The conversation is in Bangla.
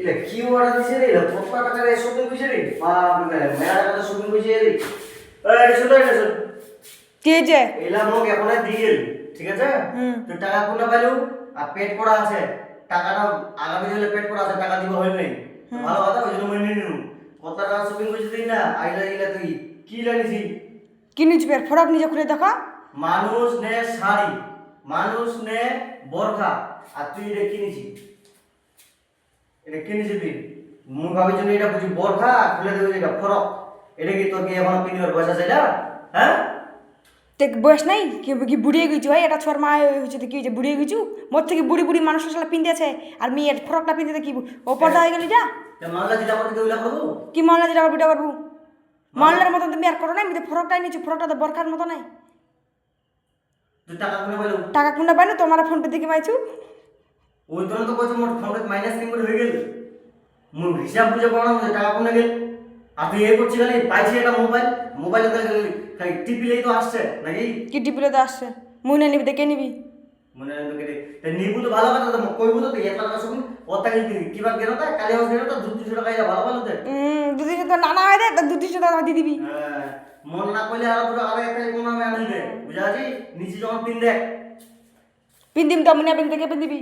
এটা কি অর্ডার দিছে রে? এটা কত টাকা রে শপিং কইছে রে? বাপ রে, মেলা টাকা শপিং কইছে রে। এই শুনো এটা শুন। কি যে এলা মোক এখন দিয়ে গেল, ঠিক আছে? তো টাকা কোনটা পাইলো? আর পেট পড়া আছে। টাকাটা আগামী দিনে পেট পড়া আছে, টাকা দিব হইল নাই। তো ভালো কথা, ওই জন্য মই নিয়ে নিনু। কত টাকা শপিং কইছে দিন না, আইলা ইলা তুই কি লাগিছি? কি নিচ্ছি বের ফরক নিজে খুলে দেখো। মানুষ নে শাড়ি, মানুষ নে বোরখা, আর তুই এটা কিনেছি। এটা কিনেছি তুই। মুই ভাবি জন্য এটা বুঝি বোরখা, খুলে দেবে এটা ফরক। এটা কি তোর কি এখন পিনিবার পয়সা চাইলা? হ্যাঁ? তে বয়স নাই কি কি বুড়িয়ে গেছু ভাই, এটা ছোট মা হয়েছে কি হয়েছে বুড়িয়ে গেছু। মোর থেকে বুড়ি বুড়ি মানুষ আসলে পিন্দিয়েছে, আর মেয়ের ফরকটা পিন্দিতে কি ও পর্দা হয়ে গেল যা। তা মামলা যেটা করতে ওইলা করবো? কি মহল্লা যেটা বিটা করবো? মহল্লার মতন তুমি আর করো না, আমি তো ফরকটাই নিচ্ছি, ফরকটা তো বরখার মতো নাই। তুই টাকা কোনে পাইলো? টাকা কোনটা পাইলো তোমার ফোন পে থেকে পাইছু। ওই জন্য তো কইছো মোর ফোনে মাইনাস কিং করে হয়ে গেল। মুই হিসাব বুঝে পড়া না টাকা কোনে গেল। আর তুই এই করছিস খালি পাইছি একটা মোবাইল, মোবাইলে খালি টিপিলেই তো আসছে নাকি? কি টিপিলে তো আসছে, মুই না নিবি দেখে নিবি। মনে তোকে তে নিবু তো ভালো কথা, তো কইবু তো তুই এত টাকা শুন ওটা কি বার গেল তা কালি হাউস গেল তো 200 টাকা ইয়া ভালো ভালো দে। দুদিন তো নানা হয় দে, দুদিন টাকা দিয়ে দিবি। হ্যাঁ, মন না কইলে আর পুরো আরে একটা কোন নামে আনি দে বুঝাছি, নিচে যখন পিন দেখ। পিন দিম তো মুনিয়া পিন থেকে পিন দিবি।